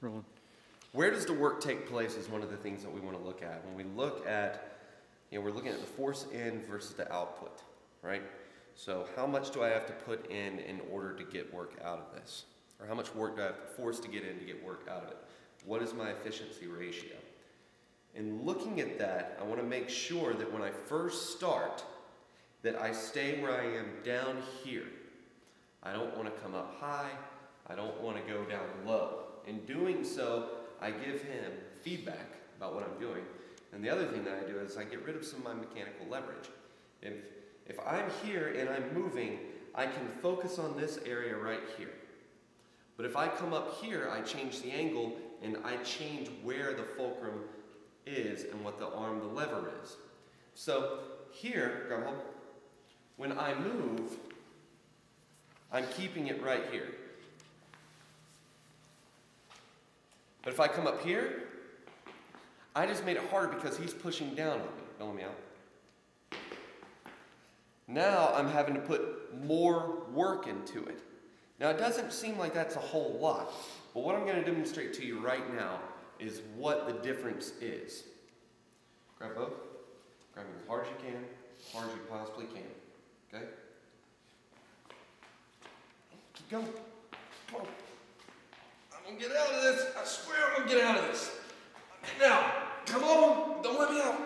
Rolling. Where does the work take place is one of the things that we want to look at. When we look at, we're looking at the force in versus the output, right? So how much do I have to put in order to get work out of this? Or how much work do I have to force to get in to get work out of it? What is my efficiency ratio? In looking at that, I want to make sure that when I first start, that I stay where I am down here. I don't want to come up high. I don't want to go down low. In doing so, I give him feedback about what I'm doing. And the other thing that I do is I get rid of some of my mechanical leverage. If I'm here and I'm moving, I can focus on this area right here. But if I come up here, I change the angle and I change where the fulcrum is and what the arm, the lever is. So here, grab hold. When I move, I'm keeping it right here. But if I come up here, I just made it harder because he's pushing down on me. Don't let me out. Now I'm having to put more work into it. Now it doesn't seem like that's a whole lot, but what I'm going to demonstrate to you right now is what the difference is. Grab both. Grab them as hard as you can, as hard as you possibly can. Okay? Keep going. Come on. I'm going to get out of this. I swear I'm going to get out of this. Now, come on. Don't let me out.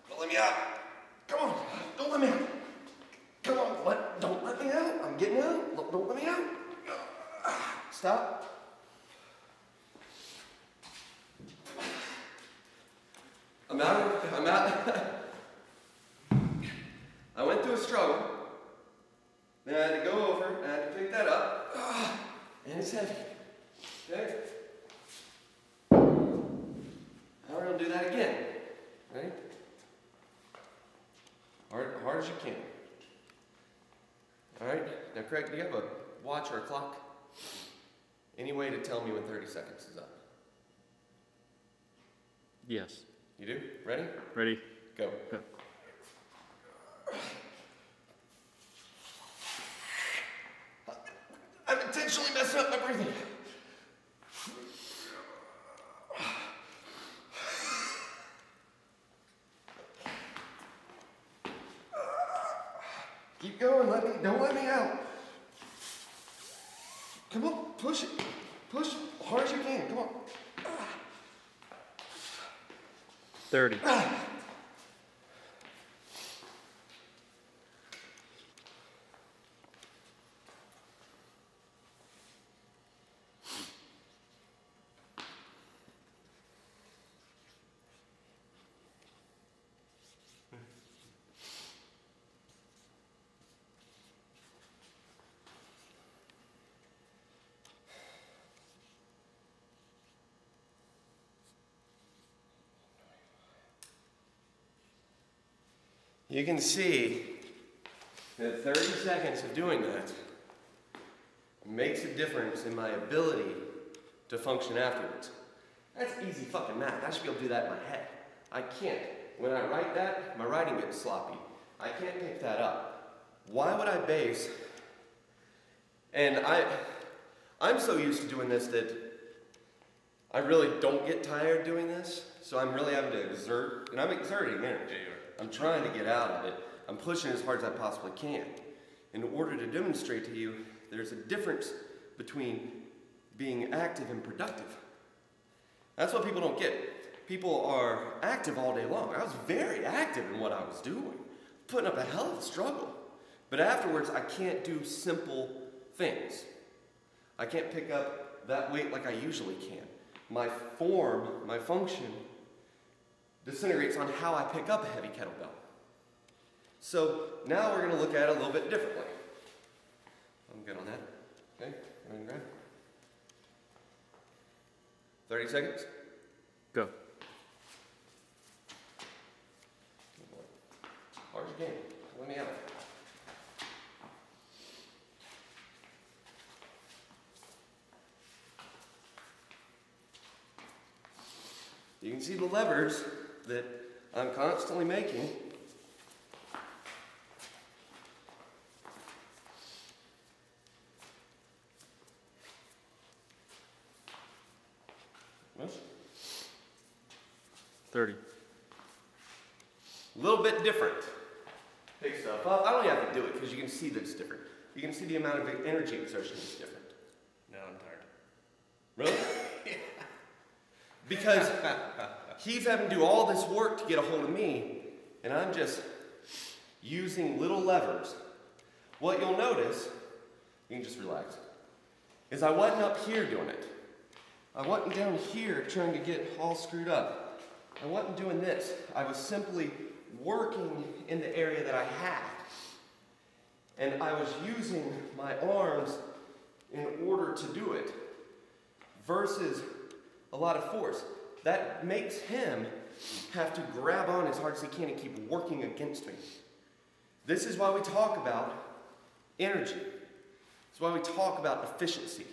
Don't let me out. Come on. Don't let me out. Come on. Don't let me out. I'm getting out. Don't let me out. Stop. I'm out. I went through a struggle. Then I had to go over and I had to pick that up. And it's heavy. Okay? Now we're going to do that again. Ready? Hard as you can. Alright? Now Craig, do you have a watch or a clock? Any way to tell me when 30 seconds is up? Yes. You do? Ready? Ready. Go. Go. I'm intentionally messing up my breathing. Keep going. Don't let me out. Come on, push it. Push as hard as you can. Come on. 30. You can see that 30 seconds of doing that makes a difference in my ability to function afterwards. That's easy fucking math. I should be able to do that in my head. I can't. When I write that, my writing gets sloppy. I can't pick that up. Why would I base? And I'm so used to doing this that I really don't get tired doing this, so I'm really having to exert, and I'm exerting energy. I'm trying to get out of it. I'm pushing as hard as I possibly can. In order to demonstrate to you, there's a difference between being active and productive. That's what people don't get. People are active all day long. I was very active in what I was doing, putting up a hell of a struggle. But afterwards, I can't do simple things. I can't pick up that weight like I usually can. My form, my function, disintegrates on how I pick up a heavy kettlebell. So now we're going to look at it a little bit differently. I'm good on that. Okay, go ahead and grab. 30 seconds. Go. Hard as you can. Let me out. You can see the levers that I'm constantly making. 30. A little bit different. Pick stuff up. I don't even have to do it because you can see that it's different. You can see the amount of energy exertion is different. No, I'm tired. Really? Because he's having to do all this work to get a hold of me, and I'm just using little levers. What you'll notice, you can just relax, is I wasn't up here doing it. I wasn't down here trying to get all screwed up. I wasn't doing this. I was simply working in the area that I had. And I was using my arms in order to do it versus a lot of force. That makes him have to grab on as hard as he can and keep working against me. This is why we talk about energy. This is why we talk about efficiency.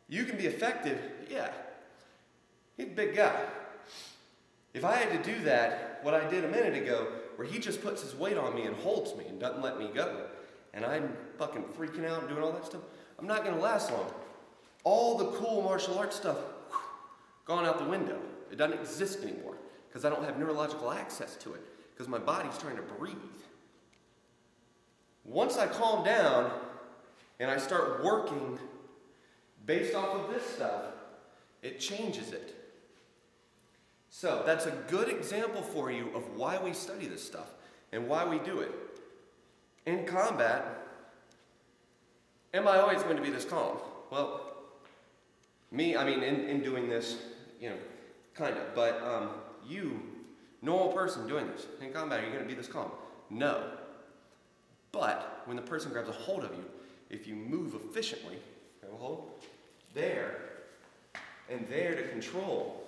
You can be effective, yeah. He's a big guy. If I had to do that, what I did a minute ago, where he just puts his weight on me and holds me and doesn't let me go, and I'm fucking freaking out and doing all that stuff, I'm not going to last long. All the cool martial arts stuff, gone out the window. It doesn't exist anymore because I don't have neurological access to it because my body's trying to breathe. Once I calm down and I start working based off of this stuff, it changes it. So that's a good example for you of why we study this stuff and why we do it. In combat, am I always going to be this calm? Well, in doing this, kind of, but you, normal person doing this, in combat, are you going to be this calm? No. But when the person grabs a hold of you, if you move efficiently, grab a hold, there, and there to control,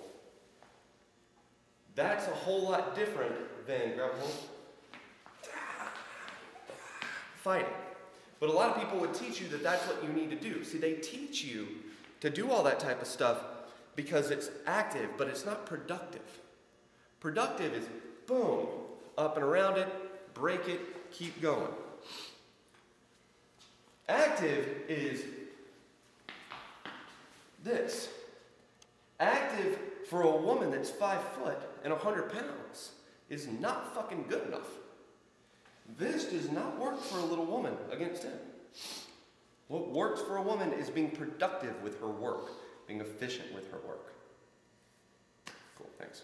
that's a whole lot different than grab a hold, fighting. But a lot of people would teach you that that's what you need to do. See, they teach you to do all that type of stuff because it's active, but it's not productive. Productive is boom, up and around it, break it, keep going. Active is this. Active for a woman that's 5 foot and 100 pounds is not fucking good enough. This does not work for a little woman against him. What works for a woman is being productive with her work, being efficient with her work. Cool, thanks.